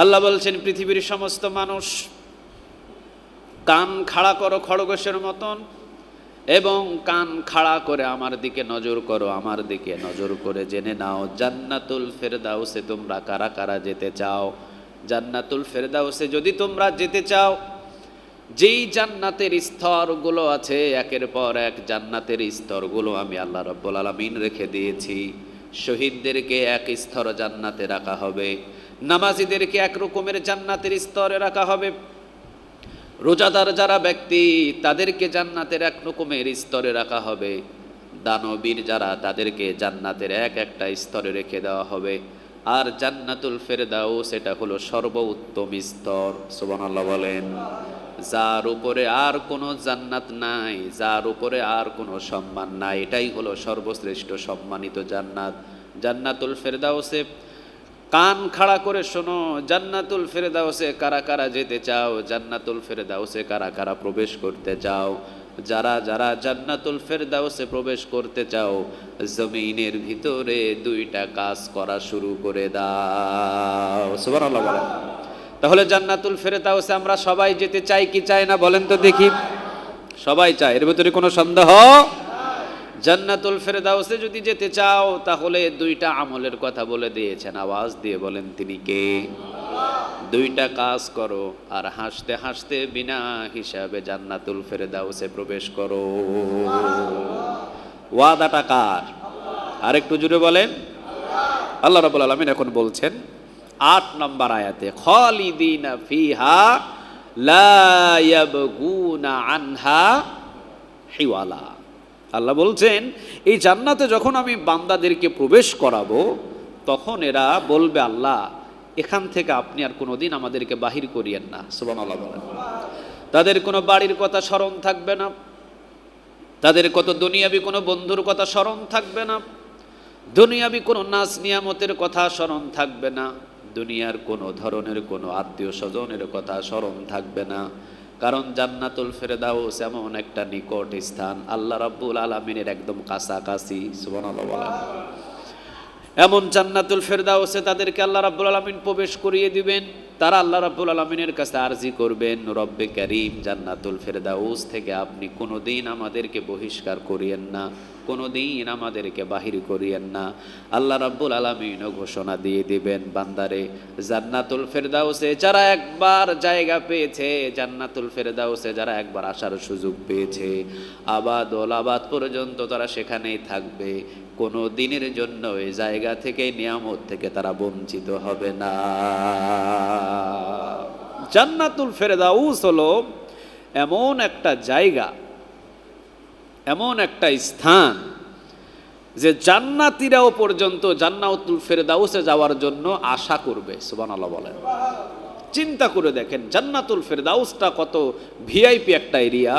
আল্লাহ বলছেন, পৃথিবীর সমস্ত মানুষ কান খাড়া করো খড়গোশের মতন, এবং কান খাড়া করে আমার দিকে নজর করো, আমার দিকে নজর করে জেনে নাও জান্নাতুল ফেরদাউসে তোমরা কারা কারা যেতে চাও। জান্নাতুল ফেরদাউসে যদি তোমরা যেতে চাও, যেই জান্নাতের স্তরগুলো আছে, একের পর এক জান্নাতের স্তরগুলো আমি আল্লাহ রাব্বুল আলামিন রেখে দিয়েছি। শহীদদেরকে এক স্তর জান্নাতে রাখা হবে, নামাজীদেরকে এক রকমের জান্নাতের স্তরে রাখা হবে, রোজাদার যারা ব্যক্তি তাদেরকে জান্নাতের এক রকমের স্তরে রাখা হবে, দানবীর যারা তাদেরকে জান্নাতের এক একটা স্তরে রেখে দেওয়া হবে। আর জান্নাতুল ফেরদাউস এটা হলো সর্বোত্তম স্তর। সুবহানাল্লাহ বলেন। যার উপরে আর কোনো জান্নাত নাই, যার উপরে আর কোনো সম্মান নাই, এটাই হলো সর্বশ্রেষ্ঠ সম্মানিত জান্নাত, জান্নাতুল ফেরদাউসে। কান খাড়া করে শোনো, জান্নাতুল ফেরদাউসে কারা কারা যেতে চাও, জান্নাতুল ফেরদাউসে কারা কারা প্রবেশ করতে চাও। যারা যারা জান্নাতুল ফেরদাউসে প্রবেশ করতে চাও, জমিনের ভিতরে দুইটা কাজ করা শুরু করে দাও। সুবহানাল্লাহ বলেন। তাহলে জান্নাতুল ফেরদাউসে আমরা সবাই যেতে চাই কি চাই না বলেন তো দেখি? সবাই চায়, এর ভিতরে কোনো সন্দেহ? জান্নাতুল ফেরদাউসে যদি যেতে চাও, তাহলে দুইটা আমলের কথা বলে দিয়েছেন, আওয়াজ দিয়ে বলেন তিনি কে? দুইটা কাজ করো আর হাসতে হাসতে বিনা হিসাবে জান্নাতুল ফেরদাউসে প্রবেশ করো। ওয়াদাটা কার? আরেকটু জুড়ে বলেন। আল্লাহ রাব্বুল আলামিন এখন বলছেন ৮ নম্বর আয়াতে, খালিদিনা ফিহা লা ইয়াবগুনা আনহা হিওয়ালা। আল্লাহ বলছেন, এই জান্নাতে যখন আমি বান্দাদেরকে প্রবেশ করাবো, তখন এরা বলবে, আল্লাহ এখান থেকে আপনি আর কোনোদিন আমাদেরকে বাহির করিয়েন না। সুবহানাল্লাহ বলেন। তাদের কোনো বাড়ির কথা স্মরণ থাকবে না, তাদের কত দুনিয়াবি কোনো বন্ধুর কথা স্মরণ থাকবে না, দুনিয়াবি কোনো নাজ নিয়ামতের কথা স্মরণ থাকবে না, দুনিয়ার কোনো ধরনের কোনো আত্মীয় স্বজনের কথা স্মরণ থাকবে না। কারণ জান্নাতুল ফেরদাউস এমন একটা নিকট স্থান, আল্লাহ রাব্বুল আলামিনের একদম কাছাকাছি। সুবহানাল্লাহ বলেন। এমন জান্নাতুল ফেরদাউসে তাদেরকে আল্লাহ রাব্বুল আলামিন প্রবেশ করিয়ে দিবেন। তারা আল্লাহ রাব্বুল আলামিনের কাছে আরজি করবেন, রব্বে কারীম, জান্নাতুল ফেরদাউস থেকে আপনি কোনোদিন আমাদেরকে বহিষ্কার করিয়েন না, কোনোদিন আমাদেরকে বাহির করিয়েন না। আল্লাহ রাব্বুল আলামিনও ঘোষণা দিয়ে দিবেন, বান্দারে জান্নাতুল ফেরদাউসে যারা একবার জায়গা পেয়েছে, জান্নাতুল ফেরদাউসে যারা একবার আসার সুযোগ পেয়েছে, আবাদ আবাদ পর্যন্ত তারা সেখানেই থাকবে, কোনো দিনের জন্য এই জায়গা থেকে, নিয়ামত থেকে তারা বঞ্চিত হবে না। জান্নাতুল ফেরদাউস হলো এমন একটা জায়গা, এমন একটা স্থান যে জান্নাতীরাও পর্যন্ত জান্নাতুল ফেরদাউসে যাওয়ার জন্য আশা করবে। সুবহানাল্লাহ বলেন। চিন্তা করে দেখেন জান্নাতুল ফেরদাউসটা কত ভিআইপি একটা এরিয়া।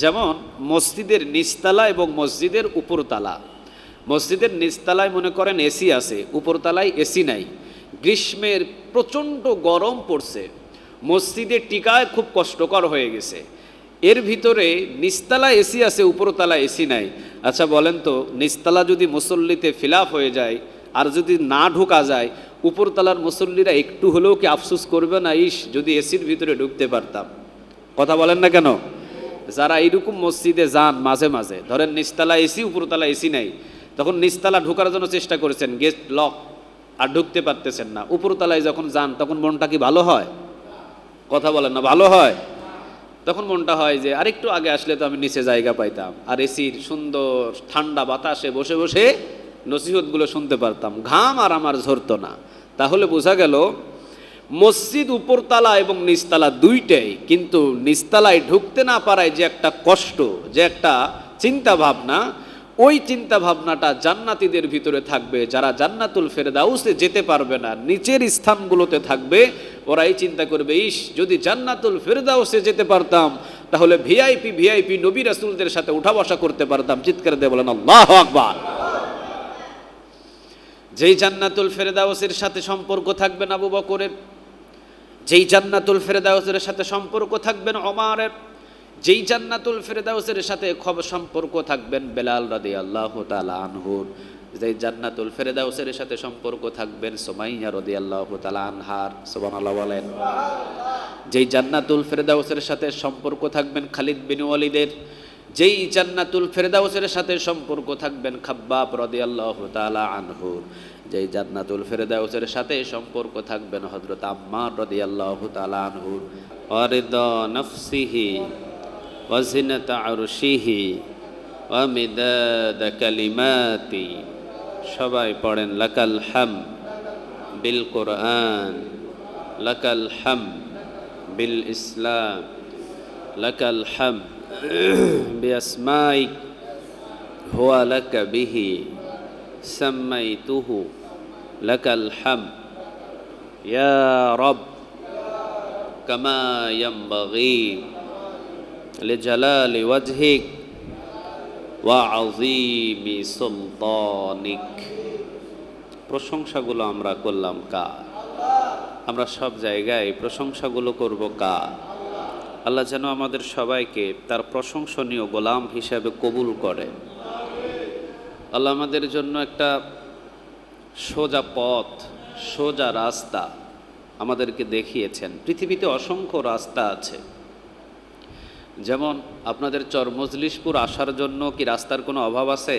যেমন মসজিদের নিচতলা এবং মসজিদের উপরতলা, মসজিদের নিচতলায় মনে করেন এসি আছে, উপরতলায় এসি নাই, গ্রীষ্মের প্রচণ্ড গরম পড়ছে, মসজিদে টিকায় খুব কষ্টকর হয়ে গেছে, এর ভিতরে নিচতলা এসি আছে, উপরতলা এসি নাই। আচ্ছা বলেন তো, নিচতলা যদি মুসল্লিতে ফিলাপ হয়ে যায় আর যদি না ঢোকা যায়, উপরতলার মুসল্লিরা একটু হলেও কি আফসোস করবে না, ইস যদি এসির ভিতরে ঢুকতে পারতাম? কথা বলেন না কেন? যারা এইরকম মসজিদে যান মাঝে মাঝে, ধরেন নিচতলা এসি উপরতলা এসি নাই, তখন নিচতলা ঢোকার জন্য চেষ্টা করেছেন, গেট লক, আর ঢুকতে পারতেছেন না, উপরতলায় যখন যান তখন মনটা কি ভালো হয়? কথা বলেন না, ভালো হয়? তখন মনটা হয় যে আরেকটু আগে আসলে তো আমি নিচে জায়গা পাইতাম, আর এসির সুন্দর ঠান্ডা বাতাসে বসে বসে নসিহতগুলো শুনতে পারতাম, ঘাম আর আমার ঝরতো না। তাহলে বোঝা গেল মসজিদ উপরতলা এবং নিচতলা দুইটাই, কিন্তু নিচতলায় ঢুকতে না পারায় যে একটা কষ্ট, যে একটা চিন্তা ভাবনা, ওই চিন্তা ভাবনাটা জান্নাতীদের ভিতরে থাকবে। যারা জান্নাতুল ফেরদাউসে যেতে পারবে না, নিচের স্থানগুলোতে থাকবে, ওরা এই চিন্তা করবে, ইস যদি জান্নাতুল ফেরদাউসে যেতে পারতাম, তাহলে ভিআইপি ভিআইপি নবী রাসূলদের সাথে উঠা বসা করতে পারতাম। চিৎকার দিয়ে বলেন আল্লাহু আকবার। যেই জান্নাতুল ফেরদাউসের সাথে সম্পর্ক থাকবেন আবু বকরের, যেই জান্নাতুল ফেরদাউসের সাথে সম্পর্ক থাকবেন ওমরের, যেই জান্নাতুল ফেরদাউসের সাথে সম্পর্ক থাকবেন বেলাল রাদিয়াল্লাহু তাআলা আনহুর, যে জান্নাতুল ফেরদাউসের সাথে সম্পর্ক থাকবেন সুমাইয়া রাদিয়াল্লাহু তাআলা আনহার, সুবহানাল্লাহ বলেন। যেই জান্নাতুল ফেরদাউসের সাথে সম্পর্ক থাকবেন খালিদ বিন ওয়ালিদের, যেই জান্নাতুল ফেরদাউসের সাথে সম্পর্ক থাকবেন খাব্বাব রাদিয়াল্লাহু তাআলা আনহুর, যেই জান্নাতুল ফেরদাউসের সাথে সম্পর্ক থাকবেন হযরত আম্মার রাদিয়াল্লাহু তাআলা আনহুর। ওয়ারিদা নাফসিহি ওয়া জিনাতা আরশিহি ওয়া মিদাদ কালিমাতি। সবাই পড়েন লাকাল হাম বিল কোরআন, লাকাল হাম বিল ইসলাম, লাকাল হাম বিআসমাইক হুয়া লাকা বিহি সাম্মাইতুহু, লাকাল হাম ইয়া রব কামা ইয়ানবাগি লিজালালি ওয়াজহিক ওয়া আযীমি সুলতানিক। প্রশংসাগুলো আমরা করলাম কার? আমরা সব জায়গায় প্রশংসাগুলো করব কার? আল্লাহ যেন আমাদের সবাইকে তার প্রশংসনীয় গোলাম হিসাবে কবুল করে। আল্লাহ আমাদের জন্য একটা সোজা পথ, সোজা রাস্তা আমাদেরকে দেখিয়েছেন। পৃথিবীতে অসংখ্য রাস্তা আছে, যেমন আপনাদের চরমজলিশপুর আসার জন্য কি রাস্তার কোনো অভাব আছে?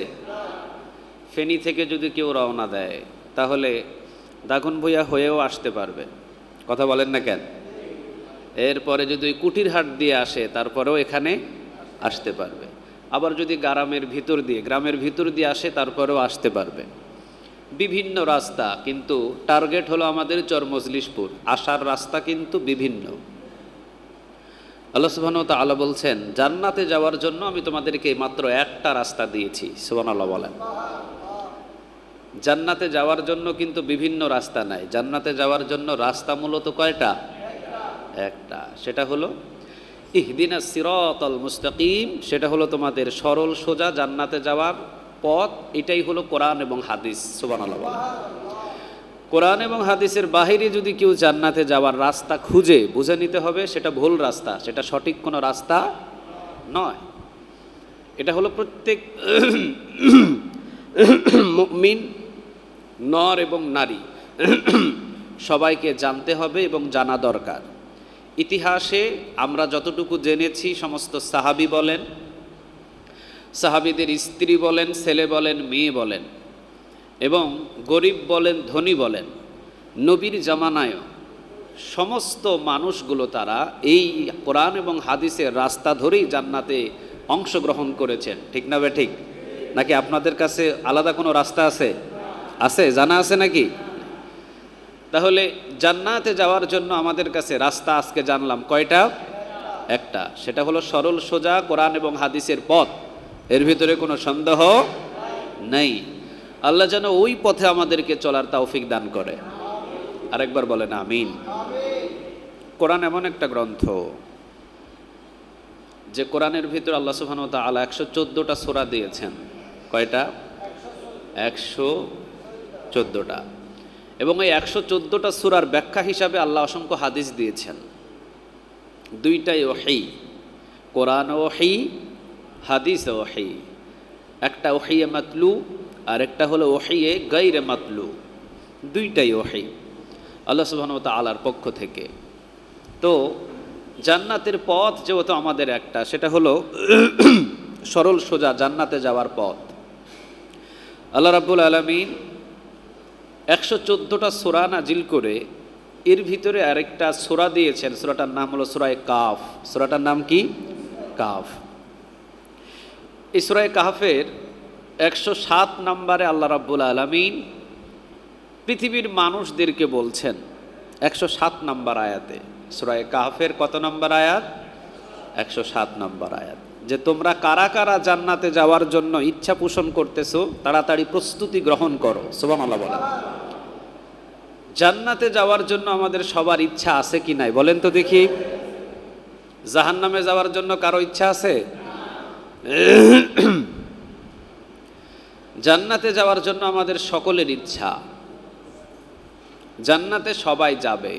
ফেনী থেকে যদি কেউ রওনা দেয় তাহলে দাগনভূঞা হয়েও আসতে পারবে, কথা বলেন না কেন? এরপরে যদি কুটিরহাট দিয়ে আসে তারপরেও এখানে আসতে পারবে। আবার যদি গ্রামের ভিতর দিয়ে আসে তারপরেও আসতে পারবে। বিভিন্ন রাস্তা, কিন্তু টার্গেট হলো আমাদের চরমজলিশপুর। আসার রাস্তা কিন্তু বিভিন্ন। আল্লাহ সুবহানাহু ওয়া তাআলা বলছেন, জান্নাতে যাওয়ার জন্য আমি তোমাদেরকে মাত্র একটা রাস্তা দিয়েছি। সুবহানাল্লাহ বলেন। জান্নাতে যাওয়ার জন্য কিন্তু বিভিন্ন রাস্তা নাই। জান্নাতে যাওয়ার জন্য রাস্তা মূলত কয়টা? একটা। সেটা হলো ইহদিনাস সিরাতাল মুস্তাকিম। সেটা হলো তোমাদের সরল সোজা জান্নাতে যাওয়ার পথ। এটাই হলো কোরআন এবং হাদিস। সুবহানাল্লাহ বলেন। কোরআন এবং হাদিসের বাহিরে যদি কেউ জান্নাতে যাওয়ার রাস্তা খুঁজে, বুঝে নিতে হবে সেটা ভুল রাস্তা, সেটা সঠিক কোনো রাস্তা নয়। এটা হলো প্রত্যেক মুমিন, নর এবং নারী সবাইকে জানতে হবে এবং জানা দরকার। ইতিহাসে আমরা যতটুকু জেনেছি, সমস্ত সাহাবী বলেন, সাহাবীদের স্ত্রী বলেন, ছেলে বলেন, মেয়ে বলেন, এবং গরিব বলেন, ধনী বলেন, নবীর জামানায়ও সমস্ত মানুষগুলো তারা এই কোরআন এবং হাদিসের রাস্তা ধরেই জান্নাতে অংশগ্রহণ করেছেন। ঠিক না বে ঠিক? নাকি আপনাদের কাছে আলাদা কোনো রাস্তা আছে? আছে, জানা আছে নাকি? তাহলে জান্নাতে যাওয়ার জন্য আমাদের কাছে রাস্তা আজকে জানলাম কয়টা? একটা। সেটা হলো সরল সোজা কোরআন এবং হাদিসের পথ। এর ভিতরে কোনো সন্দেহ নেই। আল্লাহ যেন ওই পথে আমাদেরকে চলার তৌফিক দান করে। আরেকবার বলেন আমিন। কোরআন এমন একটা গ্রন্থ যে কোরআনের ভিতর আল্লাহ সুবহানাহু ওয়া তাআলা 114টা সূরা দিয়েছেন। কয়টা? 114টা। এবং এই 114টা সূরার ব্যাখ্যা হিসাবে আল্লাহ অসংখ্য হাদিস দিয়েছেন। দুইটাই ওহী, কোরআন ওহী, হাদিস ওহী। একটা ওহী মাতলু আর একটা হলো ওহীয়ে গায়রে মাতলু। দুইটাই ওহী আল্লাহ সুবহানাহু ওয়া তাআলার পক্ষ থেকে। তো জান্নাতের পথ যেহেতু আমাদের একটা, সেটা হলো সরল সোজা জান্নাতে যাওয়ার পথ। আল্লাহ রাব্বুল আলামিন 114টা সূরা নাজিল করে এর ভিতরে আরেকটা সূরা দিয়েছেন। সূরাটার নাম হলো সূরা কাফ। সূরাটার নাম কি? কাফ। এই সূরা কাফের 107 নম্বরে আল্লাহ রাব্বুল আলামিন পৃথিবীর মানুষদেরকে বলছেন 107 নম্বর আয়াতে। সূরা কাফের কত নম্বর আয়াত? 107 নম্বর আয়াত। যে তোমরা কারা কারা জান্নাতে যাওয়ার জন্য ইচ্ছা পোষণ করতেছো, তাড়াতাড়ি প্রস্তুতি গ্রহণ করো। সুবহানাল্লাহ বলেন। জান্নাতে যাওয়ার জন্য আমাদের সবার ইচ্ছা আছে কি নাই বলেন তো দেখি? জাহান্নামে যাওয়ার জন্য কারো ইচ্ছা আছে? জান্নাতে যাওয়ার জন্য আমাদের সকলের ইচ্ছা। জান্নাতে সবাই যাবে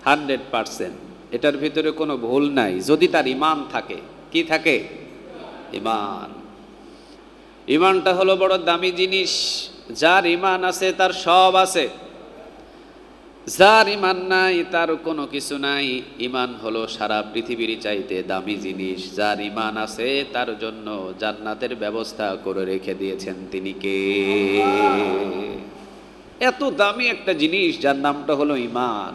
100%, এটার ভিতরে কোনো ভুল নাই, যদি তার ঈমান থাকে। কি থাকে? ঈমান। ঈমানটা হলো বড় দামি জিনিস। যার ঈমান আছে তার সব আছে, যার ঈমান নাই তার কোনো কিছু নাই। ঈমান হলো সারা পৃথিবীর চাইতে দামি জিনিস। যার ঈমান আছে তার জন্য জান্নাতের ব্যবস্থা করে রেখে দিয়েছেন তিনি কে? এত দামি একটা জিনিস যার নামটা হলো ঈমান।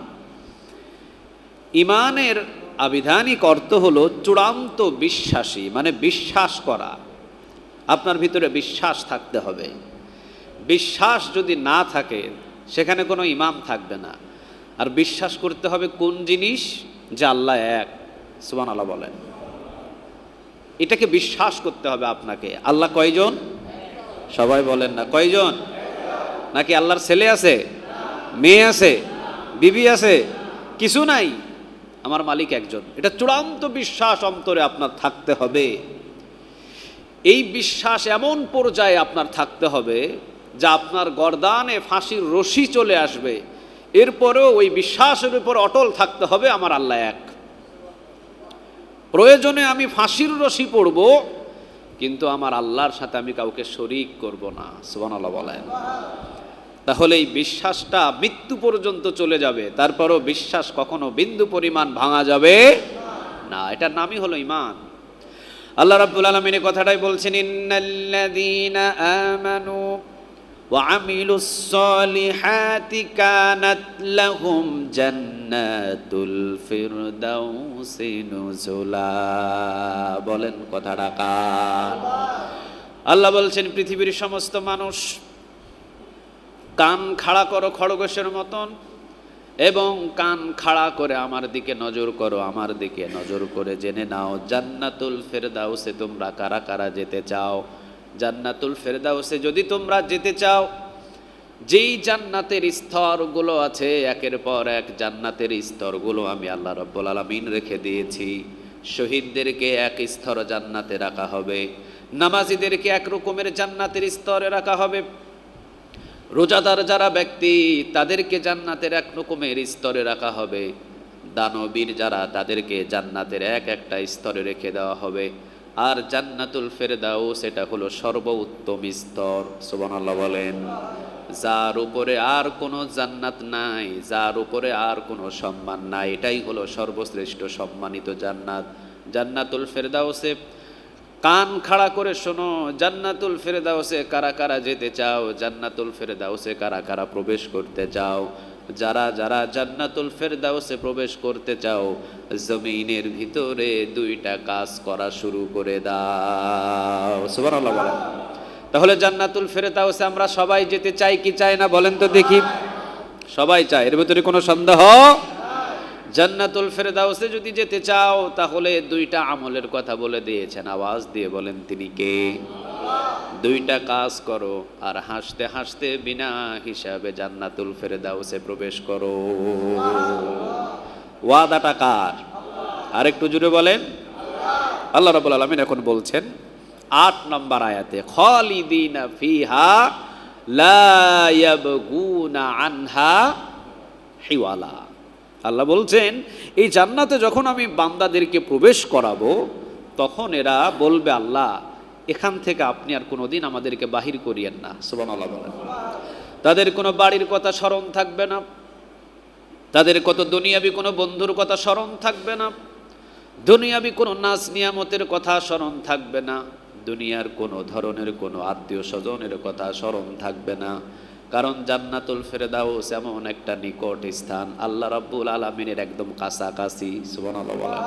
ঈমানের আবিধানিক অর্থ হলো চূড়ান্ত বিশ্বাসী, মানে বিশ্বাস করা। আপনার ভিতরে বিশ্বাস থাকতে হবে। বিশ্বাস যদি না থাকে সেখানে কোনো ঈমান থাকবে না। আর বিশ্বাস করতে হবে কোন জিনিস? যে আল্লাহ এক। সুবহানাল্লাহ বলেন। এটাকে বিশ্বাস করতে হবে আপনাকে। আল্লাহ কয়জন? সবাই বলেন না কয়জন? নাকি আল্লাহর ছেলে আছে, মেয়ে আছে, বিবি আছে? কিছু নাই, আমার মালিক একজন। এটা চূড়ান্ত বিশ্বাস অন্তরে আপনার থাকতে হবে। এই বিশ্বাস এমন পর্যায়ে আপনার থাকতে হবে যা আপনার গর্দানে ফাঁসির রশি চলে আসবে, এরপরেও ওই বিশ্বাসের উপর অটল থাকতে হবে আমার আল্লাহ এক। প্রয়োজনে আমি ফাঁসির রশি পড়ব, কিন্তু আমার আল্লাহর সাথে আমি কাউকে শরীক করব না। সুবহানাল্লাহ বলেন। তাহলে এই বিশ্বাসটা মৃত্যু পর্যন্ত চলে যাবে, তারপরও বিশ্বাস কখনো বিন্দু পরিমাণ ভাঙা যাবে না। এটার নামই হলো ঈমান। আল্লাহ রাব্বুল আলামিন এই কথাটাই বলছেন, ইন্নাল্লাযীনা আমানু ওয়া আমিলুস সলিহাতি কানাত লাহুম জান্নাতুল ফিরদাউসি নুজুলা। বলেন কথাটা কার? আল্লাহ বলছেন, পৃথিবীর সমস্ত মানুষ কান খাড়া করো খরগোশের মতন, এবং কান খাড়া করে আমার দিকে নজর করো। আমার দিকে নজর করে জেনে নাও জান্নাতুল ফেরদাউসে তোমরা কারা কারা যেতে চাও। জান্নাতুল ফেরদাউসে যদি তোমরা যেতে চাও, যেই জান্নাতের স্তরগুলো আছে, একের পর এক জান্নাতের স্তরগুলো আমি আল্লাহ রাব্বুল আলামিন রেখে দিয়েছি। শহীদদেরকে এক স্তর জান্নাতে রাখা হবে, নামাজীদেরকে এক রকমের জান্নাতের স্তরে রাখা হবে, রোজাদার যারা ব্যক্তি তাদেরকে জান্নাতের এক রকমের স্তরে রাখা হবে, দানবীর যারা তাদেরকে জান্নাতের এক একটা স্তরে রেখে দেওয়া হবে। আর জান্নাতুল ফেরদাউস এটা হলো সর্বোত্তম স্তর। সুবহানাল্লাহ বলেন। যার উপরে আর কোনো জান্নাত নাই, যার উপরে আর কোনো সম্মান নাই, এটাই হলো সর্বশ্রেষ্ঠ সম্মানিত জান্নাত, জান্নাতুল ফেরদাউসে। কান খাড়া করে শোনো, জান্নাতুল ফেরদাউসে কারা কারা যেতে চাও? জান্নাতুল ফেরদাউসে কারা কারা প্রবেশ করতে চাও? যারা যারা জান্নাতুল ফেরদাউসে প্রবেশ করতে চাও, জমিনের ভিতরে দুইটা কাজ করা শুরু করে দাও। সুবহানাল্লাহ বলেন। তাহলে জান্নাতুল ফেরদাউসে আমরা সবাই যেতে চাই কি চাই না বলেন তো দেখি? সবাই চায়, এর ভিতরে কোনো সন্দেহ? জান্নাতুল ফেরদাউসে যদি যেতে চাও তাহলে দুইটা আমলের কথা বলে দিয়েছেন, আওয়াজ দিয়ে বলেন তিনি কে? দুইটা কাজ করো আর হাসতে হাসতে বিনা হিসাবে জান্নাতুল ফেরদাউসে প্রবেশ করো। ওয়াদাটা কার? আরেকটু জুড়ে বলেন। আল্লাহ রাব্বুল আলামিন এখন বলছেন ৮ নম্বর আয়াতে, খালিদিনা ফিহা লা ইয়াবগুনা আনহা হিওয়ালা। আল্লাহ বলছেন, এই জান্নাতে যখন আমি বান্দাদেরকে প্রবেশ করাবো তখন এরা বলবে, আল্লাহ এখান থেকে আপনি আর কোনোদিন আমাদেরকে বাহির করিয়েন না। সুবহানাল্লাহ বলেন। তাদের কোনো বাড়ির কথা স্মরণ থাকবে না, তাদের কত দুনিয়াবি কোনো বন্ধুর কথা স্মরণ থাকবে না, দুনিয়াবি কোনো নাজ নিয়ামতের কথা স্মরণ থাকবে না, দুনিয়ার কোনো ধরনের কোনো আত্মীয় স্বজনের কথা স্মরণ থাকবে না। কারণ জান্নাতুল ফেরদাউস এমন একটা নিকট স্থান, আল্লাহ রাব্বুল আলামিনের একদম কাছাকাছি। সুবহানাল্লাহ বলেন।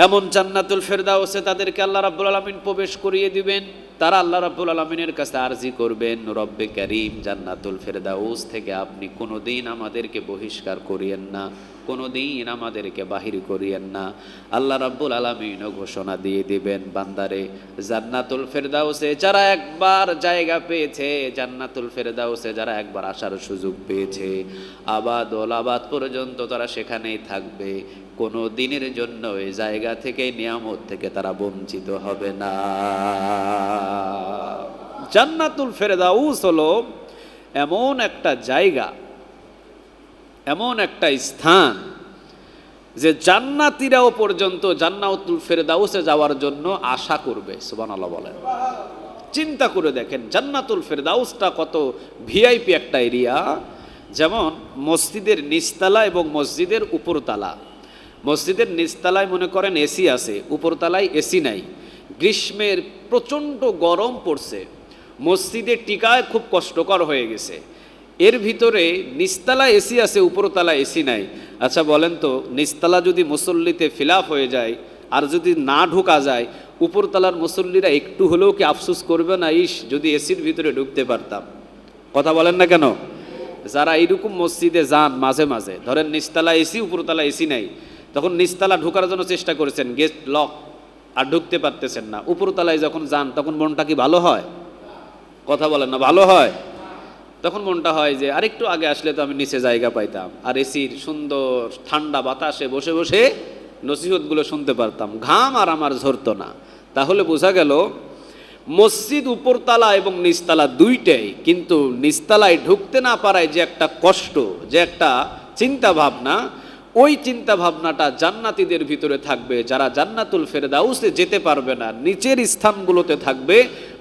এমন জান্নাতুল ফেরদাউসে তাদেরকে আল্লাহ রাব্বুল আলামিন প্রবেশ করিয়ে দিবেন। তারা আল্লাহ রাব্বুল আলামিনের কাছে আরজি করবেন, রব্বে কারীম জান্নাতুল ফেরদাউস থেকে আপনি কোনোদিন আমাদেরকে বহিষ্কার করিয়েন না, কোনোদিন আমাদেরকে বাহির করিয়েন না। আল্লাহ রাব্বুল আলামিনও ঘোষণা দিয়ে দিবেন, বান্দারে জান্নাতুল ফেরদাউসে যারা একবার জায়গা পেয়েছে, জান্নাতুল ফেরদাউসে যারা একবার আসার সুযোগ পেয়েছে, আবাদ আবাদ পর্যন্ত তারা সেখানেই থাকবে। কোনো দিনের জন্য এই জায়গা থেকে, নিয়ামত থেকে তারা বঞ্চিত হবে না। জান্নাতুল ফেরদাউস হলো এমন একটা জায়গা, এমন একটা স্থান যে জান্নাতীরাও পর্যন্ত জান্নাতুল ফেরদাউসে যাওয়ার জন্য আশা করবে। সুবহানাল্লাহ বলেন। চিন্তা করে দেখেন জান্নাতুল ফেরদাউসটা কত ভিআইপি একটা এরিয়া। যেমন মসজিদের নিচতলা এবং মসজিদের উপরতলা। মসজিদের নিচতলায় মনে করেন এসি আছে, উপরতলায় এসি নাই, গ্রীষ্মের প্রচণ্ড গরম পড়ছে, মসজিদে টিকায় খুব কষ্টকর হয়ে গেছে, এর ভিতরে নিচতলা এসি আছে, উপরতলা এসি নাই। আচ্ছা বলেন তো, নিচতলা যদি মুসল্লিতে ফিলাপ হয়ে যায় আর যদি না ঢোকা যায়, উপরতলার মুসল্লিরা একটু হলেও কি আফসোস করবে না, ইস যদি এসির ভিতরে ঢুকতে পারতাম? কথা বলেন না কেন? যারা এইরকম মসজিদে যান মাঝে মাঝে, ধরেন নিচতলা এসি উপরতলা এসি নাই, তখন নিচতলা ঢোকার জন্য চেষ্টা করেছেন, গেট লক, আর ঢুকতে পারতেছেন না, উপরতলায় যখন যান তখন মনটা কি ভালো হয়? কথা বলেন না, ভালো হয়? তখন মনটা হয় যে আরেকটু আগে আসলে তো আমি নিচে জায়গা পাইতাম, আর এসির সুন্দর ঠান্ডা বাতাসে বসে বসে নসিহতগুলো শুনতে পারতাম, ঘাম আর আমার ঝরতো না। তাহলে বোঝা গেল মসজিদ উপরতলা এবং নিচতলা দুইটাই, কিন্তু নিচতলায় ঢুকতে না পারায় যে একটা কষ্ট, যে একটা চিন্তা ভাবনা, ওই চিন্তা ভাবনাটা জান্নাতীদের ভিতরে থাকবে। যারা জান্নাতুল ফেরদাউসে যেতে পারবে না, নিচের স্থানগুলোতে থাকবে,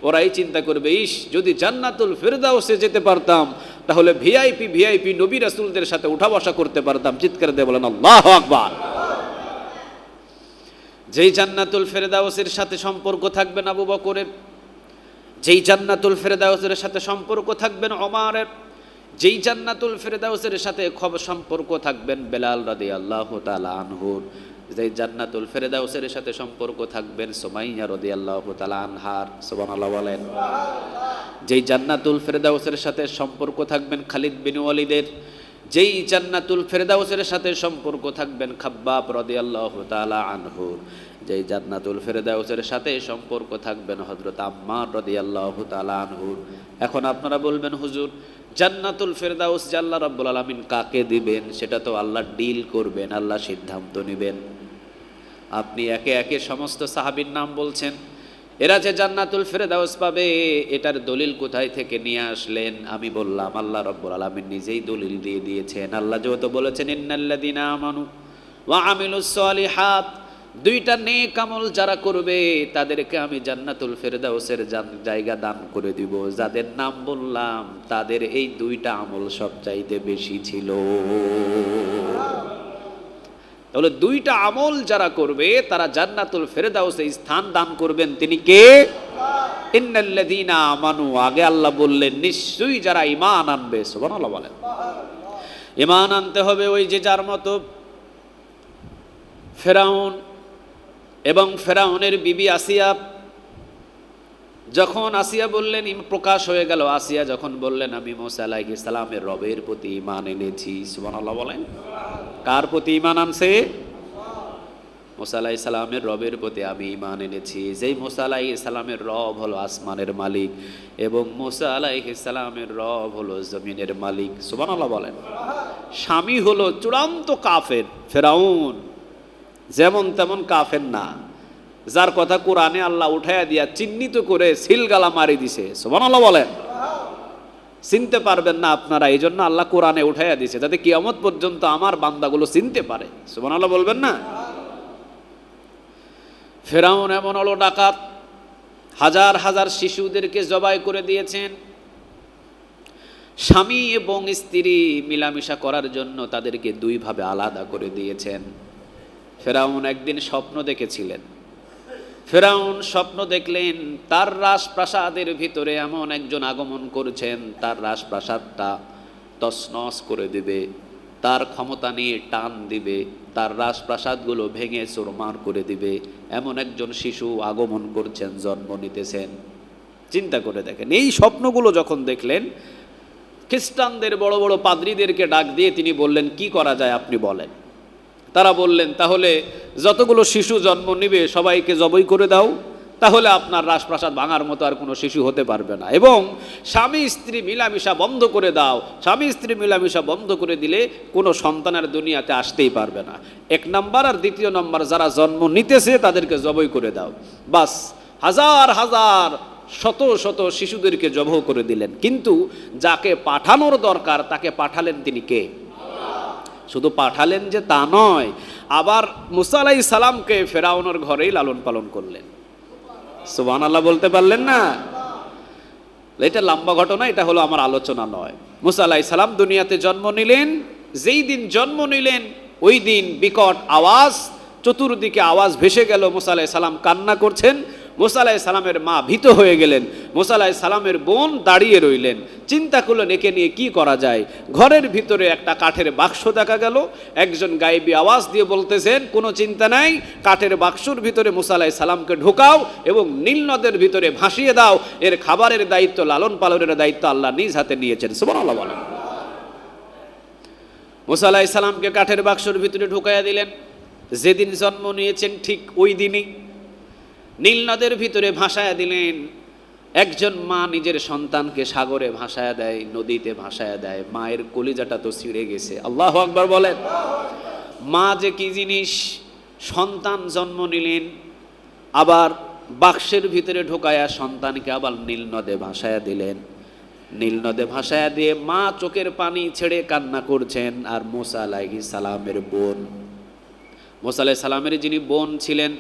ওরা এই চিন্তা করবে, ইস যদি জান্নাতুল ফেরদাউসে যেতে পারতাম তাহলে ভিআইপি নবী রাসূলদের সাথে উঠা বসা করতে পারতাম। চিৎকার দিয়ে বলেন আল্লাহু আকবার। যেই জান্নাতুল ফেরদাউসের সাথে সম্পর্ক থাকবেন আবু বকরের, যেই জান্নাতুল ফেরদাউসের সাথে সম্পর্ক থাকবেন ওমরের, যেই জান্নাতুল ফেরদাউসের সাথে সম্পর্ক থাকবেন বেলাল রাদিয়াল্লাহু তাআলা আনহুর, যেই জান্নাতুল ফেরদাউসের সাথে সম্পর্ক থাকবেন সুমাইয়া রাদিয়াল্লাহু তাআলা আনহার, সুবহানাল্লাহ বলেন। যেই জান্নাতুল ফেরদাউসের সাথে সম্পর্ক থাকবেন খালিদ বিন ওয়ালিদের, যেই জান্নাতুল ফেরদাউসের সাথে সম্পর্ক থাকবেন খাব্বাব রাদিয়াল্লাহু তাআলা আনহুর, যেই জান্নাতুল ফেরদাউসের সাথে সম্পর্ক থাকবেন হযরত আম্মার রাদিয়াল্লাহু তাআলা আনহুর। এখন আপনারা বলবেন হুজুর জান্নাতুল ফেরদাউস যে আল্লাহ রাব্বুল আলামিন কাকে দিবেন সেটা তো আল্লাহ ডিল করবেন, আল্লাহ সিদ্ধান্ত নেবেন। আপনি একে একে সমস্ত সাহাবীর নাম বলছেন, এরা যে জান্নাতুল ফেরদাউস পাবে এটার দলিল কোথায় থেকে নিয়ে আসলেন? আমি বললাম আল্লাহ রাব্বুল আলামিন নিজেই দলিল দিয়ে দিয়েছেন। আল্লাহ যেহেতু বলেছেন ইন্নাল্লাযীনা আমানু ওয়া আমিলুস সালিহাত, দুইটা নেক আমল যারা করবে তাদেরকে আমি জান্নাতুল ফেরদাউসের জায়গা দান করে দিব। যাদের নাম বললাম তাদের এই দুইটা আমল সবচাইতে বেশি ছিল। তাহলে দুইটা আমল যারা করবে তারা জান্নাতুল ফেরদাউসে স্থান দান করবেন। তিনি কে? ইন্নাল্লাযীনা আমানু, আগে আল্লাহ বললেন নিশ্চয়ই যারা ঈমান আনবে। সুবহানাল্লাহ বলেন। ঈমান আনতে হবে ওই যে যার মতো ফেরাউন এবং ফেরাউনের বিবি আসিয়া, যখন আসিয়া বললেন, প্রকাশ হয়ে গেল, আসিয়া যখন বললেন আমি মুসা আলাইহিস সালামের রবের প্রতি ঈমান এনেছি। সুবহানাল্লাহ বলেন। কার প্রতি ঈমান আনছে? মুসা আলাইহিস সালামের রবের প্রতি আমি ঈমান এনেছি। যেই মুসা আলাইহিস সালামের রব হলো আসমানের মালিক এবং মুসা আলাইহিস সালামের রব হলো জমিনের মালিক। সুবহানাল্লাহ বলেন। স্বামী হলো চূড়ান্ত কাফের ফেরাউন, যেমন তেমন কাফের না, যার কথা কোরআনে আল্লাহ উঠাইয়া দিয়া চিহ্নিত করে সিলগালা মারি দিছে। সুবহানাল্লাহ বলেন। চিনতে পারবেন না আপনারা, এই জন্য আল্লাহ কোরআনে উঠাইয়া দিছে যাতে কিয়ামত পর্যন্ত আমার বান্দাগুলো চিনতে পারে। সুবহানাল্লাহ বলবেন না? ফেরাউন এমন হলো ডাকাত, হাজার হাজার শিশুদেরকে জবাই করে দিয়েছেন। স্বামী এবং স্ত্রী মিলামিশা করার জন্য তাদেরকে দুইভাবে আলাদা করে দিয়েছেন। ফেরাউন একদিন স্বপ্ন দেখেছিলেন। ফেরাউন স্বপ্ন দেখলেন তার রাজপ্রাসাদের ভিতরে এমন একজন আগমন করছেন, তার রাজপ্রাসাদটা তছনছ করে দিবে, তার ক্ষমতা নিয়ে টান দিবে, তার রাজপ্রাসাদগুলো ভেঙে চুরমার করে দিবে, এমন একজন শিশু আগমন করছেন, জন্ম নিতেছেন। চিন্তা করে দেখেন, এই স্বপ্নগুলো যখন দেখলেন, খ্রিস্টানদের বড় বড় পাদ্রীদেরকে ডাক দিয়ে তিনি বললেন কি করা যায় আপনি বলেন। তারা বললেন তাহলে যতগুলো শিশু জন্ম নিবে সবাইকে জবাই করে দাও, তাহলে আপনার রাজপ্রাসাদ ভাঙার মতো আর কোনো শিশু হতে পারবে না, এবং স্বামী স্ত্রী মিলামিশা বন্ধ করে দাও। স্বামী স্ত্রী মিলামিশা বন্ধ করে দিলে কোনো সন্তানের দুনিয়াতে আসতেই পারবে না। এক নাম্বার, আর দ্বিতীয় নাম্বার যারা জন্ম নিতেছে তাদেরকে জবাই করে দাও। বাস, হাজার হাজার শত শত শিশুদেরকে জবাই করে দিলেন। কিন্তু যাকে পাঠানোর দরকার তাকে পাঠালেন তিনি কে? শুধু পাঠালেন যে তা নয়, আবার মুসা আলাইহিস সালামকে ফেরাউনের ঘরেই লালন পালন করলেন। সুবহানাল্লাহ বলতে পারলেন না? এটা লম্বা ঘটনা, এটা হলো আমার আলোচনা নয়। মুসা আলাইহিস সালাম দুনিয়াতে জন্ম নিলেন। যেই দিন জন্ম নিলেন ওই দিন বিকট আওয়াজ, চতুর্দিকে আওয়াজ ভেসে গেল। মুসা আলাইহিস সালাম কান্না করছেন। মুসা আলাইহিস সালামের মা ভীত হয়ে গেলেন। মুসা আলাইহিস সালামের বোন দাঁড়িয়ে রইলেন, চিন্তা করলেন একে নিয়ে কি করা যায়। ঘরের ভিতরে একটা কাঠের বাক্স দেখা গেল। একজন গায়েবী আওয়াজ দিয়ে বলতেছেন, কোনো চিন্তা নাই, কাঠের বাক্সর ভিতরে মুসা আলাইহিস সালামকে ঢোকাও এবং নীল নদের ভিতরে ভাসিয়ে দাও। এর খাবারের দায়িত্ব, লালন পালনের দায়িত্ব আল্লাহ নিজ হাতে নিয়েছেন। সুবহানাল্লাহ বলেন। মুসা আলাইহিস সালামকে কাঠের বাক্সর ভিতরে ঢুকাইয়া দিলেন। যেদিন জন্ম নিয়েছেন ঠিক ওই দিনই নীল নদের ভিতরে ভাসায়া দিলেন। একজন মা নিজের সন্তানকে সাগরে ভাসায়া দেয়, নদীতে ভাসায়া দেয়, মায়ের কলিজাটা তো ছিঁড়ে গেছে। আল্লাহু আকবার বলেন। মা যে কি জিনিস, সন্তান জন্ম নিলেন, আবার বাক্সের ভিতরে ঢোকায়া সন্তানকে আবার নীল নদে ভাসায়া দিলেন। নীল নদে ভাসায়া দিয়ে মা চোখের পানি ছেড়ে কান্না করছেন। আর মুসা আলাইহিস সালামের বোন, মুসা আলাইহিস সালামের যিনি বোন ছিলেন,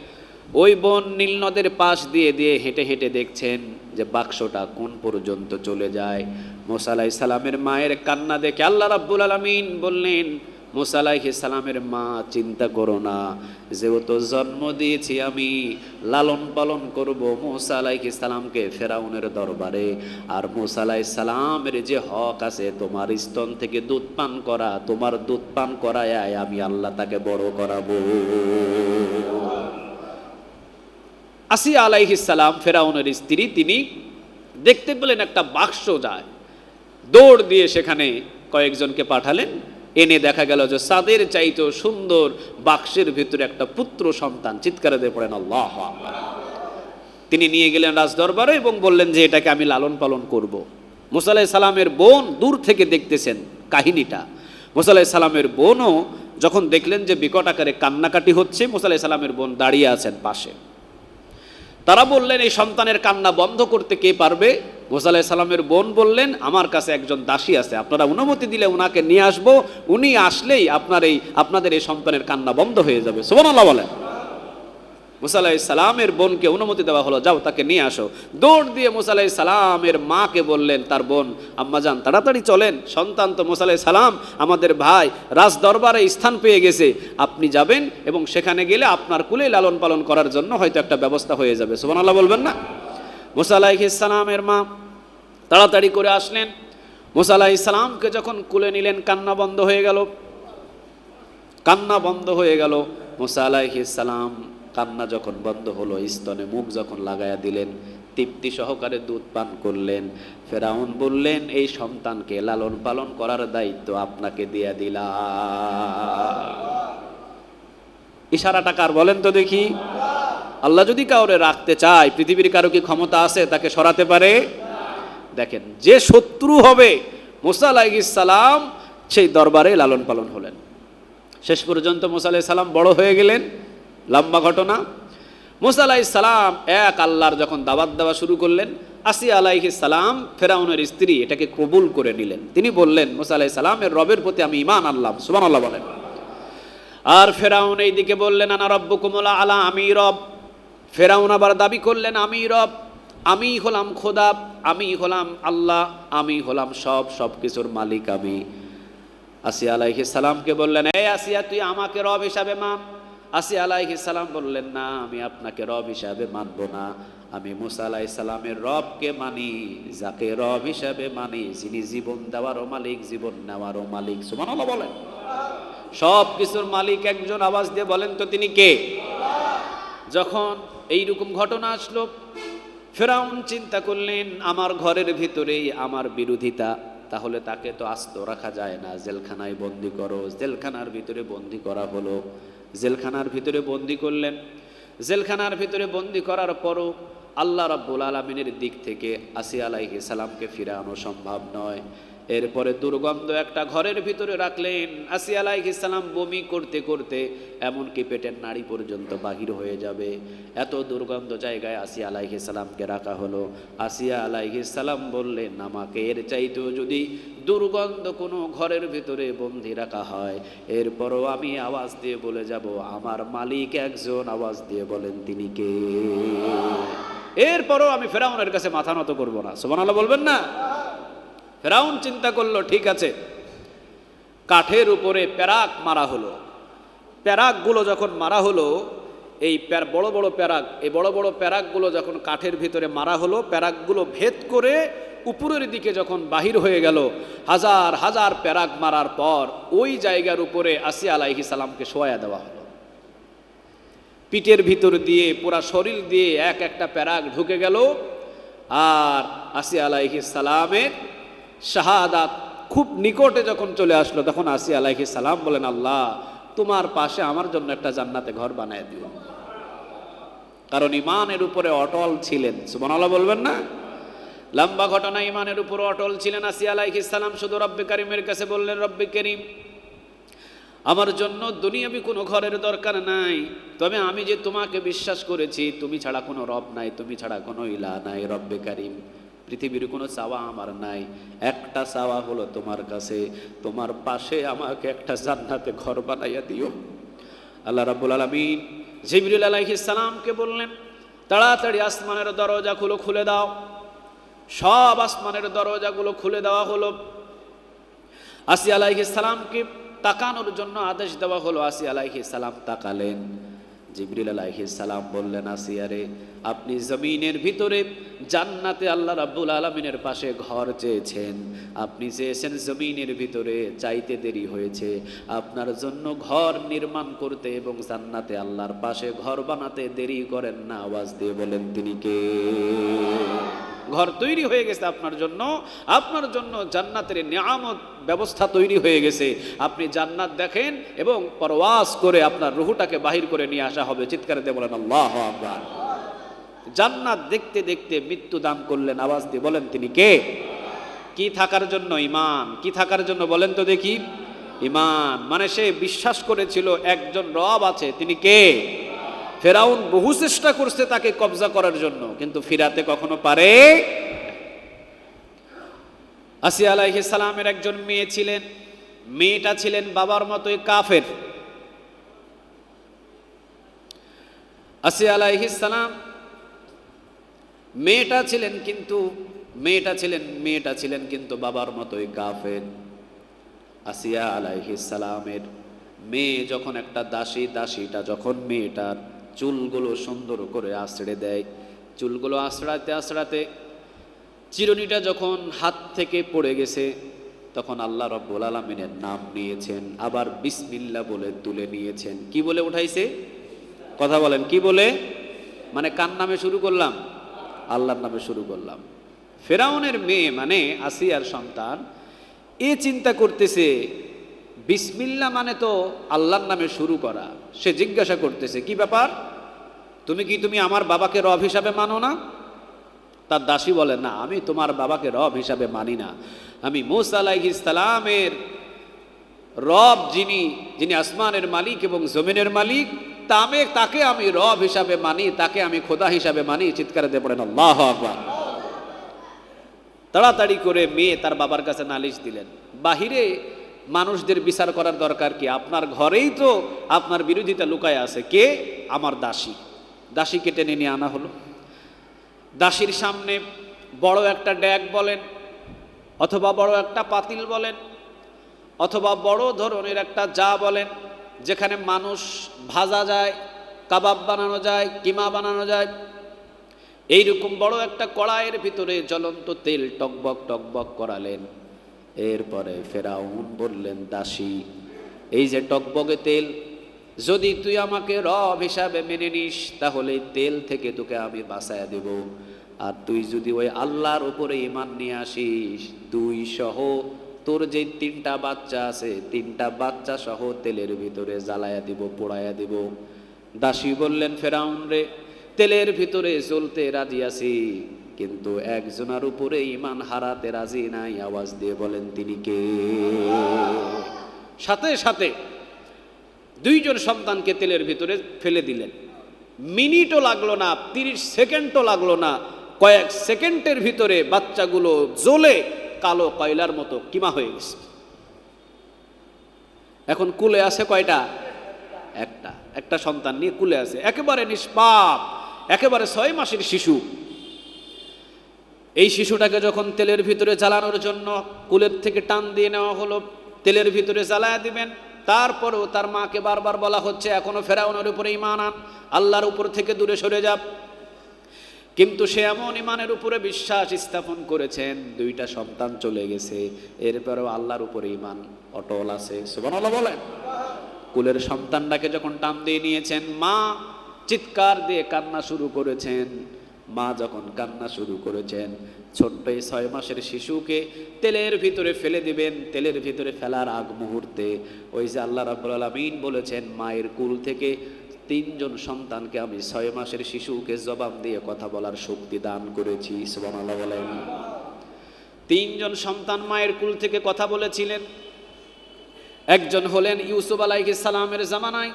ওই বোন নীল নদের পাশ দিয়ে দিয়ে হেঁটে হেঁটে দেখছেন যে বাক্সটা কোন পর্যন্ত চলে যায়। মুসা আলাইহিস সালামের মায়ের কান্না দেখে আল্লাহ রাব্বুল আলামিন বললেন, মুসা আলাইহিস সালামের মা চিন্তা করো না, যেহেতু জন্ম দিয়েছি আমি, লালন পালন করব মুসা আলাইহিস সালামকে ফেরাউনের দরবারে। আর মুসা আলাইহিস সালামের যে হক আছে তোমার স্তন থেকে দুধ পান করা, তোমার দুধ পান করায় আমি আল্লাহ তাকে বড় করাবো। আসিয়া আলাইহিস সালাম ফেরাউনের স্ত্রী, তিনি দেখতে পেলেন একটা বাক্স যায়, দৌড় দিয়ে সেখানে কয়েকজনকে পাঠালেন। এনে দেখা গেল যে সাদের চাইতেও সুন্দর বাক্সের ভিতরে একটা পুত্র সন্তান। চিৎকারে দিয়ে পড়েন আল্লাহু আকবার। তিনি নিয়ে গেলেন রাজ দরবারে এবং বললেন যে এটাকে আমি লালন পালন করব। মুসা আলাইহিস সালামের বোন দূর থেকে দেখতেছেন কাহিনীটা। মুসা আলাইহিস সালামের বোনও যখন দেখলেন যে বিকট আকারে কান্নাকাটি হচ্ছে, মুসা আলাইহিস সালামের বোন দাঁড়িয়ে আছেন পাশে। তারা বললেন এই সন্তানের কান্না বন্ধ করতে কে পারবে? মুসা আলাইহিস সালামের বোন বললেন, আমার কাছে একজন দাসী আছে, আপনারা অনুমতি দিলে ওনাকে নিয়ে আসবো, উনি আসলেই আপনাদের এই সন্তানের কান্না বন্ধ হয়ে যাবে। সুবহানাল্লাহ বলেন। মুসা আলাইহিস সালামের বোনকে অনুমতি দেওয়া হলো, যাও তাকে নিয়ে আসো। দৌড় দিয়ে মুসা আলাইহিস সালামের মাকে বললেন, তার বোন, আম্মাজান তাড়াতাড়ি চলেন, সন্তান তো মুসা আলাইহিস সালাম আমাদের ভাই রাজ দরবারে স্থান পেয়ে গেছে, আপনি যাবেন এবং সেখানে গেলে আপনার কুলে লালন পালন করার জন্য হয়তো একটা ব্যবস্থা হয়ে যাবে। সুবহানাল্লাহ বলবেন না? মুসা আলাইহিস সালামের মা তাড়াতাড়ি করে আসলেন। মুসা আলাইহিস সালামকে যখন কুলে নিলেন, কান্না বন্ধ হয়ে গেল। কান্না বন্ধ হয়ে গেল। মুসা আলাইহিস সালাম কান্না যখন বন্ধ হলো, স্তনে মুখ যখন লাগায়া দিলেন, তৃপ্তি সহকারে দুধ পান করলেন। ফেরাউন বললেন, এই সন্তানকে লালন পালন করার দায়িত্ব আপনাকে দিয়ে দিলাম। ইশারাটা কার বলেন তো দেখি? আল্লাহ যদি কাউরে রাখতে চায়, পৃথিবীর কারো কি ক্ষমতা আছে তাকে সরাতে পারে? দেখেন, যে শত্রু হবে মুসা আলাইহিস সালাম সেই দরবারে লালন পালন হলেন। শেষ পর্যন্ত মুসা আলাইহিস সালাম বড় হয়ে গেলেন। লম্বা ঘটনা। মুসা আলাইহিস সালাম এক আল্লাহর যখন দাওয়াত দেওয়া শুরু করলেন, আসিয়া আলাইহিস সালাম ফেরাউনের স্ত্রী এটাকে কবুল করে নিলেন। তিনি বললেন, মুসা আলাইহিস সালামের রবের প্রতি আমি ঈমান আনলাম। সুবহানাল্লাহ বলেন। আর ফেরাউন এইদিকে বললেন, আনা রব্বুকুমুল আলা, আমি রব। ফেরাউন আবার দাবি করলেন, আমি রব, আমি হলাম খোদা, আমি হলাম আল্লাহ, আমি হলাম সব কিছুর মালিক আমি। আসিয়া আলাইহিস সালামকে বললেন, এই আসিয়া, তুই আমাকে রব হিসাবে মান। আসিয়া আলাইহিস সালাম বললেন, না, আমি আপনাকে রব হিসাবে মানব না, আমি মুসা আলাইহিস সালামের রবকে মানি, যাকে রব হিসাবে মানি, যিনি জীবন দেওয়ারও মালিক, জীবন নেওয়ারও মালিক। সুবহানাল্লাহ বলেন। সব কিছুর মালিক একজন, আওয়াজ দিয়ে বলেন তো তিনি কে? যখন এইরকম ঘটনা আসলো, ফেরাউন চিন্তা করলেন, আমার ঘরের ভিতরেই আমার বিরোধিতা, তাহলে তাকে তো আস্ত রাখা যায় না, জেলখানায় বন্দি করো। জেলখানার ভিতরে বন্দি করা হলো। জেলখানার ভিতরে বন্দি করলেন। জেলখানার ভিতরে বন্দি করার পরও আল্লাহ রাব্বুল আলামিনের দিক থেকে আসিয়া আলাইহিস সালামকে ফিরানো সম্ভব নয়। এরপরে দুর্গন্ধ একটা ঘরের ভিতরে রাখলেন। আসিয়া আলাইহিস সালাম বমি করতে করতে এমনকি পেটের নাড়ি পর্যন্ত বাহির হয়ে যাবে, এত দুর্গন্ধ জায়গায় আসিয়া আলাইহিস সালামকে রাখা হলো। আসিয়া আলাইহিস সালাম বললেন, আমাকে এর চাইতেও যদি দুর্গন্ধ কোনো ঘরের ভিতরে বন্দি রাখা হয়, এরপরও আমি আওয়াজ দিয়ে বলে যাব, আমার মালিক একজন। আওয়াজ দিয়ে বলেন তিনি কে? এরপরও আমি ফেরাউনের কাছে মাথা নত করব না। সুবহানাল্লাহ বলবেন না? ফেরাউন চিন্তা করলো, ঠিক আছে, কাঠের উপরে প্যারাক মারা হলো। প্যারাকগুলো যখন মারা হলো, এই বড় বড় প্যারাক, এই বড় বড় প্যারাকগুলো যখন কাঠের ভিতরে মারা হলো, প্যারাকগুলো ভেদ করে উপরের দিকে যখন বাহির হয়ে গেল, হাজার হাজার প্যারাক মারার পর ওই জায়গার উপরে আসিয়া আলাইহিস সালামকে শোয়া দেওয়া হলো। পিঠের ভিতর দিয়ে পুরা শরীর দিয়ে এক একটা প্যারাক ঢুকে গেল, আর আসিয়া আলাইহিস সালামের শাহাদাত খুব নিকটে যখন চলে আসলো, তখন আসিয়া আলাইহিস সালাম বলেন, আল্লাহ তোমার পাশে আমার জন্য একটা জান্নাতে ঘর বানায় দিও। কারণ ইমানের উপরে অটল ছিলেন। সুবহানাল্লাহ বলবেন না? লম্বা ঘটনা, ইমানের উপর অটল ছিলেন আসিয়া আলাইহিস সালাম। শুধু রব্বে কারিমের কাছে বললেন, রব্বে কারিম, আমার জন্য দুনিয়াবি কোনো ঘরের দরকার নাই, তবে আমি যে তোমাকে বিশ্বাস করেছি, তুমি ছাড়া কোনো রব নাই, তুমি ছাড়া কোনো ইলাহ নাই, রব্বে কারিম, পৃথিবীর কোনো চাওয়া আমার নাই, একটা চাওয়া হলো তোমার কাছে, তোমার পাশে আমাকে একটা জান্নাতে ঘর বানাইয়া দিও। আল্লাহ রাব্বুল আলামিন জিবরিল আলাইহিস সালামকে বললেন, তাড়াতাড়ি আসমানের দরজাগুলো খুলে দাও। সব আসমানের দরজাগুলো খুলে দেওয়া হলো। আসিয়া আলাইহিস সালামকে তাকানোর জন্য আদেশ দেওয়া হলো। আসিয়া আলাইহিস সালাম তাকালেন। জিবরিল আলাইহিস সালাম বললেন, আসিয়া রে, আপনি জমিনের ভিতরে জান্নাতে আল্লাহ রাব্বুল আলামিনের পাশে ঘর চেয়েছেন, আপনি চেয়েছেন জমিনের ভিতরে, চাইতে দেরি হয়েছে। আপনার জন্য ঘর নির্মাণ করতে এবং জান্নাতে আল্লাহর পাশে ঘর বানাতে দেরি করেন না। আওয়াজ দিয়ে বলেন, তিনি কে? ঘর তৈরি হয়ে গেছে আপনার জন্য, আপনার জন্য জান্নাতের নিয়ামত ব্যবস্থা তৈরি হয়ে গেছে। আপনি জান্নাত দেখেন এবং পরওয়াজ করে আপনার রুহটাকে বাহির করে নিয়ে আসা হবে। চিৎকার দিয়ে বলেন আল্লাহু আকবার। জান্নাত দেখতে দেখতে মৃত্যু দান করলেন। আওয়াজ দিয়ে বলেন, তিনি কে? কি থাকার জন্য? ঈমান। কি থাকার জন্য বলেন তো দেখি? ঈমান। মানে সে বিশ্বাস করেছিল একজন রব আছে, তিনি কে? ফেরাউন বহু চেষ্টা করছে তাকে কবজা করার জন্য, কিন্তু ফিরাতে কখনো পারে। আসিয়া আলাইহিস সালামের একজন মেয়ে ছিলেন, মেয়েটা ছিলেন বাবার মতোই কাফের। আসিয়া আলাইহিস সালাম মেয়েটা ছিলেন কিন্তু বাবার মতোই কাফের। আসিয়া আলাইহিস সালামের মেয়ে যখন একটা দাসী, দাসীটা যখন মেয়েটার চুলগুলো সুন্দর করে আঁচড়ে দেয়, চুলগুলো আঁচড়াতে আঁচড়াতে চিরুনিটা যখন হাত থেকে পড়ে গেছে, তখন আল্লাহ রাব্বুল আলামিনের নাম নিয়েছেন, আবার বিসমিল্লাহ বলে তুলে নিয়েছেন। কি বলে উঠাইছে? কথা বলেন, কি বলে? মানে কার নামে শুরু করলাম? আল্লাহর নামে শুরু করলাম। ফেরাউনের মেয়ে মানে আসিয়ার সন্তান এ চিন্তা করতেছে, বিসমিল্লাহ মানে তো আল্লাহর নামে শুরু করা। সে জিজ্ঞাসা করতেছে, কি ব্যাপার, তুমি আমার বাবাকে রব হিসাবে মানো না? তার দাসী বলে, না, আমি তোমার বাবাকে রব হিসাবে মানি না। আমি মূসা আলাইহিস সালামের রব, যিনি আসমানের মালিক এবং জমিনের মালিক, তাকে আমি রব হিসাবে মানি, তাকে আমি খোদা হিসাবে মানি। চিৎকার দিয়ে পড়েন আল্লাহু আকবার। তাড়াতাড়ি করে মেয়ে তার বাবার কাছে নালিশ দিলেন। বাহিরে মানুষদের বিচার করার দরকার কি? আপনার ঘরেই তো আপনার বিরোধিতা লুকায় আছে। কে? আমার দাসী। দাসীকে টেনে নিয়ে আনা হলো। দাসীর সামনে বড় একটা ড্যাগ বলেন, অথবা বড় একটা পাতিল বলেন, অথবা বড় ধরনের একটা যা বলেন, যেখানে মানুষ ভাজা যায়, কাবাব বানানো যায়, কিমা বানানো যায়, এইরকম বড় একটা কড়াইয়ের ভিতরে জ্বলন্ত তেল টকবক টকবক করালেন। এরপরে ফেরাউন বললেন, দাসী, এই যে টকবকে তেল, যদি তুই আমাকে রব হিসাবে মেনে নিস, তাহলে তেল থেকে তোকে আমি বাঁচায়া দেব। আর তুই যদি ওই আল্লাহর উপরে ঈমান নিয়ে আসিস, তুই সহ তোর যে 3টা বাচ্চা আছে, 3টা বাচ্চা সহ তেলের ভিতরে জ্বালায়া দিব, পোড়ায়া দিব। দাসী বললেন, ফেরাউন রে, তেলের ভিতরে জ্বলতে রাজি আছি, কিন্তু একজনের উপরে ঈমান হারাতে রাজি নাই। আওয়াজ দিয়ে বলেন, তিনি কে? সাথে সাথে 2জন সন্তানকে তেলের ভিতরে ফেলে দিলেন। মিনিটও লাগলো না, 30 সেকেন্ডও লাগলো না, কয়েক সেকেন্ডের ভিতরে বাচ্চাগুলো জ্বলে কালো কয়লার মতো কিমা হয়ে গেছে। এখন কুলে আছে কয়টা? একটা সন্তান নিয়ে কুলে আছে, একেবারে নিষ্পাপ, একেবারে 6 মাসের শিশু। এই শিশুটাকে যখন তেলের ভিতরে জ্বালানোর জন্য কুলের থেকে টান দিয়ে নেওয়া হলো, তেলের ভিতরে জ্বালায়া দিবেন, তারপরেও তার মাকে বারবার বলা হচ্ছে এখনো ফেরাউনের উপরে ঈমান আন, আল্লাহর উপর থেকে দূরে সরে যা। কিন্তু সে এমন ঈমানের উপরে বিশ্বাস স্থাপন করেছেন, দুইটা সন্তান চলে গেছে, এরপরেও আল্লাহর উপরে ঈমান অটল আছে। সুবহানাল্লাহ বলেন। কুলের সন্তানটাকে যখন টান দিয়ে নিয়েছেন, মা চিৎকার দিয়ে কান্না শুরু করেছেন। মা যখন কান্না শুরু করেছেন, ছোট্ট এই 6 মাসের শিশুকে তেলের ভিতরে ফেলে দিবেন, তেলের ভিতরে ফেলার আগ মুহূর্তে ওই যে আল্লাহ রাব্বুল আলামিন বলেছেন, মায়ের কুল থেকে 3 জন সন্তানকে আমি 6 মাসের শিশুকে জবান দিয়ে কথা বলার শক্তি দান করেছি। সুবহানাল্লাহ বলেন। 3 জন সন্তান মায়ের কুল থেকে কথা বলেছিলেন। একজন হলেন ইউসুফ আলাইহিস সালামের জামানায়,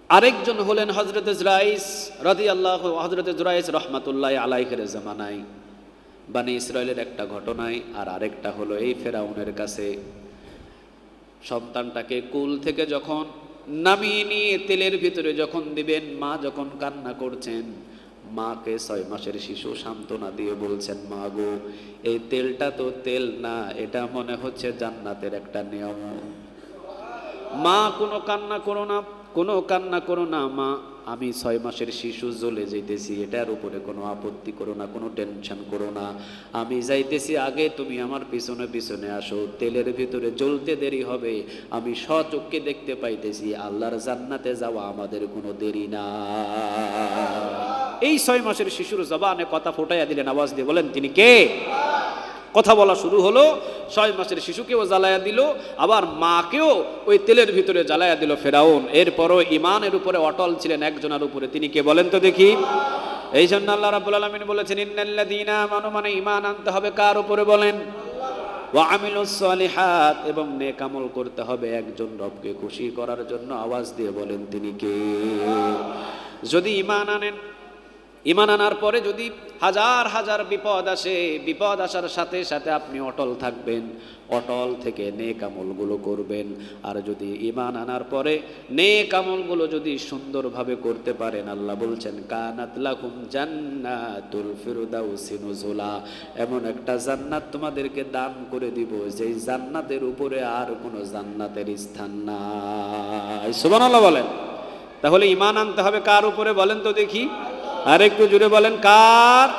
আরেকজন হলেন হযরত জুরাইস রাদিয়াল্লাহু হযরত জুরাইস রাহমাতুল্লাহি আলাইহির জামানায়, বনি ইসরাইলের একটা ঘটনায়, আর আরেকটা হলো এই ফেরাউনের কাছে। সন্তানটাকে কুল থেকে যখন নামিয়ে নিয়ে তেলের ভিতরে যখন দিবেন, মা যখন কান্না করছেন, মাকে 6 মাসের শিশু সান্ত্বনা দিয়ে বলছেন, মা গো, এই তেলটা তো তেল না, এটা মনে হচ্ছে জান্নাতের একটা নিয়ম। মা কোনো কান্না করো না, কোনো কান্না করো না মা, আমি 6 মাসের শিশু জ্বলে যাইতেছি, এটার উপরে কোনো আপত্তি করো না, কোনো টেনশন করো না, আমি যাইতেছি, আগে তুমি আমার পিছনে পিছনে আসো, তেলের ভিতরে জ্বলতে দেরি হবে, আমি স্বচক্ষে দেখতে পাইতেছি, আল্লাহর জান্নাতে যাওয়া আমাদের কোনো দেরি না। এই 6 মাসের শিশুর জবানে কথা ফোটাইয়া দিলেন, আওয়াজ দিয়ে বলেন তিনি কে? কথা বলা শুরু হলো, 6 মাসের শিশুকেও জ্বালায়া দিল, আবার মাকেও ওই তেলের ভিতরে জ্বালায়া দিল ফেরাউন। এরপরও ঈমানের উপরে অটল ছিলেন একজনের উপরে, তিনি কে বলেন তো দেখি? এই জন্য আল্লাহ রাব্বুল আলামিন বলেছেন, ইন্নাল্লাযীনা আমানু, মানে ঈমান আনতে হবে কার উপরে বলেন? ওয়া আমিলুস সালিহাত, এবং নেক আমল করতে হবে একজন রবকে খুশি করার জন্য। আওয়াজ দিয়ে বলেন তিনি কে? যদি ঈমান আনেন, ঈমান আনার পরে যদি হাজার হাজার বিপদ আসে, বিপদ আসার সাথে সাথে আপনি অটল থাকবেন, অটল থেকে নেক আমলগুলো করবেন। আর যদি ঈমান আনার পরে নেক আমলগুলো যদি সুন্দরভাবে করতে পারেন, আল্লাহ বলছেন, কানাত লাকুম জান্নাতুল ফিরদাউসি নুজুলা, এমন একটা জান্নাত তোমাদেরকে দান করে দিব, যেই জান্নাতের উপরে আর কোনো জান্নাতের স্থান নাই। সুবহানাল্লাহ বলেন। তাহলে ঈমান আনতে হবে কার উপরে বলেন তো দেখি? আর একটু জুড়ে বলেন, কার?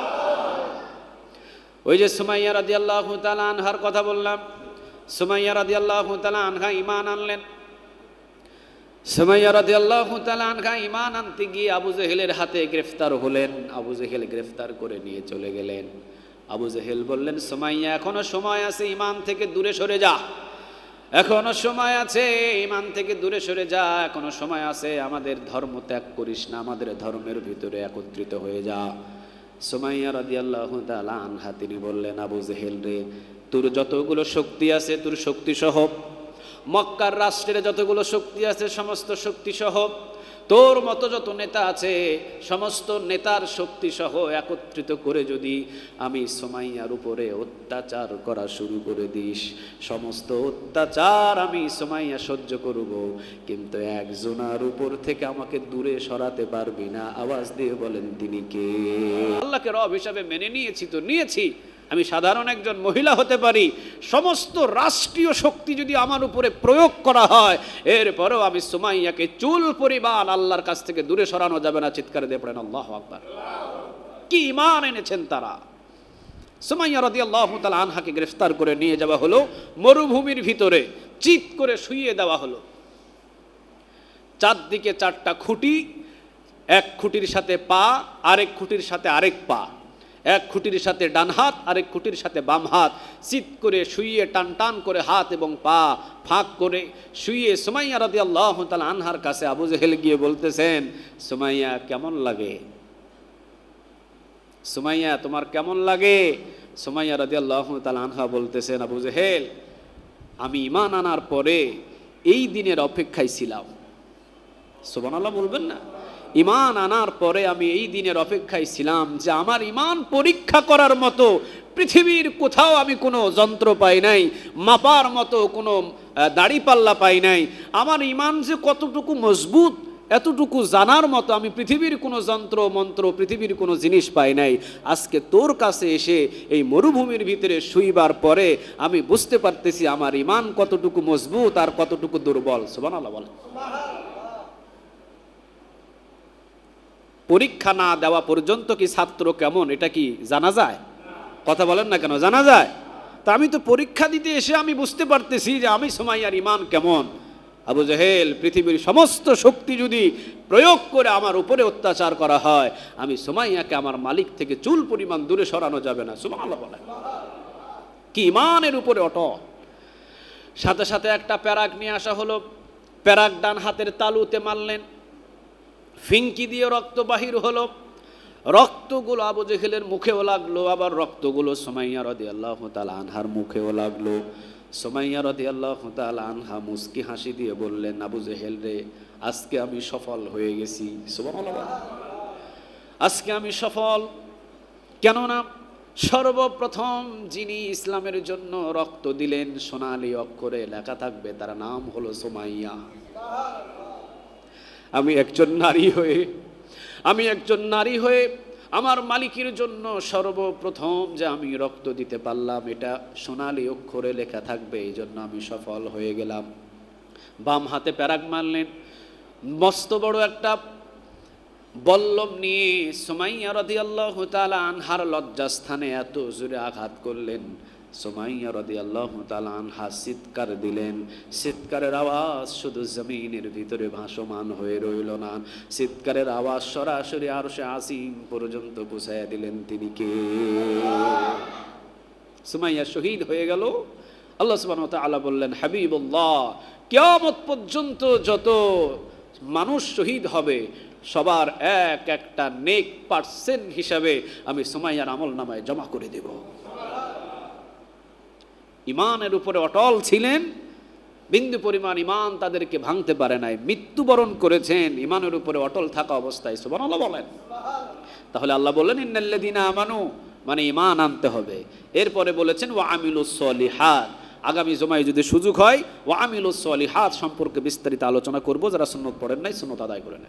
ওই যে সুমাইয়া রাদিয়াল্লাহু তাআলা আনহার কথা বললাম, সুমাইয়া রাদিয়াল্লাহু তাআলা আনহা ঈমান আনলেন। সুমাইয়া রাদিয়াল্লাহু তাআলা আনহা ঈমান আনতে গিয়ে আবু জেহেলের হাতে গ্রেফতার হলেন। আবু জেহেল গ্রেফতার করে নিয়ে চলে গেলেন। আবু জেহেল বললেন, সুমাইয়া এখনো সময় আছে, ঈমান থেকে দূরে সরে যা, এখনো সময় আছে, ঈমান থেকে দূরে সরে যা, এখনো সময় আছে, আমাদের ধর্ম ত্যাগ করিস না, আমাদের ধর্মের ভিতরে একত্রিত হয়ে যা। সুমাইয়া রাদিয়াল্লাহু তাআলা আনহা তিনি বললেন, আবু জেহেল রে, তোর যতগুলো শক্তি আছে, তোর শক্তি সহ, মক্কার রাষ্ট্রের যতগুলো শক্তি আছে সমস্ত শক্তি সহ, তোর মতো যত নেতা আছে সমস্ত নেতার শক্তি সহ একত্রিত করে যদি আমি সুমাইয়ার উপরে অত্যাচার করা শুরু করে দিস, সমস্ত অত্যাচার আমি সুমাইয়া সহ্য করব, কিন্তু একজনের উপর থেকে আমাকে দূরে সরাতে পারবি না। আওয়াজ দিয়ে বলেন তিনি কে? আল্লাহকে রব হিসাবে মেনে নিয়েছি তো নিয়েছি, আমি সাধারণ একজন মহিলা হতে পারি, সমস্ত রাষ্ট্রীয় শক্তি যদি আমার উপরে প্রয়োগ করা হয়, এরপরেও আমি সুমাইয়াকে চুল পরিমাণ আল্লাহর কাছ থেকে দূরে সরানো যাবে না। চিৎকার দিয়ে পড়েন আল্লাহু আকবার। কি ঈমান এনেছেন তারা! সুমাইয়া রাদিয়াল্লাহু তাআলা আনহাকে গ্রেফতার করে নিয়ে যাওয়া হলো মরুভূমির ভিতরে, চিৎ করে শুইয়ে দেওয়া হলো। চারদিকে 4টা খুঁটি, এক খুঁটির সাথে পা, আরেক খুঁটির সাথে আরেক পা, এক খুঁটির সাথে ডান হাত, আরেক খুঁটির সাথে বাম হাত, চিৎ করে শুইয়ে টান টান করে হাত এবং পা ফাঁক করে শুইয়ে সুমাইয়া রাদিয়াল্লাহু তাআলা আনহার কাছে আবু জেহেল গিয়ে বলতেছেন, সুমাইয়া কেমন লাগে? সুমাইয়া তোমার কেমন লাগে? সুমাইয়া রাদিয়াল্লাহু তাআলা আনহা বলতেছেন, আবু জেহেল, আমি ঈমান আনার পরে এই দিনের অপেক্ষায় ছিলাম। সুবহানাল্লাহ বলবেন না? ঈমান আনার পরে আমি এই দিনের অপেক্ষায় ছিলাম যে আমার ঈমান পরীক্ষা করার মতো পৃথিবীর কোথাও আমি কোনো যন্ত্র পাই নাই, মাপার মতো কোনো দাড়িপাল্লা পাই নাই। আমার ঈমান যে কতটুকু মজবুত এতটুকু জানার মতো আমি পৃথিবীর কোনো যন্ত্র মন্ত্র, পৃথিবীর কোনো জিনিস পাই নাই। আজকে তোর কাছে এসে এই মরুভূমির ভিতরে শুইবার পরে আমি বুঝতে পারতেছি আমার ঈমান কতটুকু মজবুত আর কতটুকু দুর্বল। সুবহানাল্লাহ বলেন। পরীক্ষা না দেওয়া পর্যন্ত কি ছাত্র কেমন এটা কি জানা যায়? কথা বলেন না কেন, জানা যায়? তা আমি তো পরীক্ষা দিতে এসে আমি বুঝতে পারতেছি যে আমি সুমাইয়ার ঈমান কেমন। আবু জেহেল পৃথিবীর সমস্ত শক্তি যদি প্রয়োগ করে আমার উপরে অত্যাচার করা হয়, আমি সুমাইয়াকে আমার মালিক থেকে চুল পরিমাণ দূরে সরানো যাবে না। সুবহানাল্লাহ বলেন। কি ঈমানের উপরে অটল। সাথে সাথে একটা প্যারাক নিয়ে আসা হলো, প্যারাক ডান হাতের তালুতে মারলেন, ফিঙ্কি দিয়ে রক্ত বাহির হলো। রক্তগুলো আবু জেহেলের মুখেও লাগলো, আবার রক্তগুলো সুমাইয়া রাদিয়াল্লাহু তাআলা আনহার মুখেও লাগলো। সুমাইয়া রাদিয়াল্লাহু তাআলা আনহা মুস্কি হাসি দিয়ে বললেন, আবু জেহেল রে, আজকে আমি সফল হয়ে গেছি। সুবহানাল্লাহ। আজকে আমি সফল। কেননা সর্বপ্রথম যিনি ইসলামের জন্য রক্ত দিলেন, সোনালী অক্ষরে লেখা থাকবে, তার নাম হলো সুমাইয়া। আমি একজন নারী হয়ে আমার মালিকের জন্য সর্বপ্রথম যে আমি রক্ত দিতে পারলাম, এটা সোনালী অক্ষরে লেখা থাকবে, এই জন্য আমি সফল হয়ে গেলাম। বাম হাতে প্যারাক মারলেন, মস্ত বড় একটা বল্লম নিয়ে সুমাইয়া রাদিয়াল্লাহু তাআলা আনহার লজ্জাস্থানে এত জোরে আঘাত করলেন, সুমাইয়া রাদিয়াল্লাহু তাআলা আনহা চিৎকার দিলেন। চিৎকারের আওয়াজ শুধু জমিনের ভিতরে ভাসমান হয়ে রইল না, চিৎকারের আওয়াজ সরাসরি আরশে আজিম পর্যন্ত পৌঁছায়া দিলেন। তিনি কে? সুমাইয়া শহীদ হয়ে গেল। আল্লাহ সুবহানাহু ওয়া তাআলা বললেন, হাবিবুল্লাহ, কিয়ামত পর্যন্ত যত মানুষ শহীদ হবে সবার এক একটা নেক পার্সেন্ট হিসাবে আমি সুমাইয়ার আমল নামায় জমা করে দেব। ঈমানের উপরে অটল ছিলেন, বিন্দু পরিমাণ ঈমান তাদেরকে ভাঙতে পারে নাই। মৃত্যুবরণ করেছেন ঈমানের উপরে অটল থাকা অবস্থায়। সুবহানাল্লাহ বলেন। তাহলে আল্লাহ বললেন, ইন্নাল্লাযীনা আমানু, মানে ঈমান আনতে হবে। এরপরে বলেছেন ওয়া আমিলুস সলিহাত। আগামী জুমায় যদি সুযোগ হয় ওয়া আমিলুস সলিহাত সম্পর্কে বিস্তারিত আলোচনা করব। যারা সুন্নত পড়েন নাই সুন্নত আদায় করে নেন।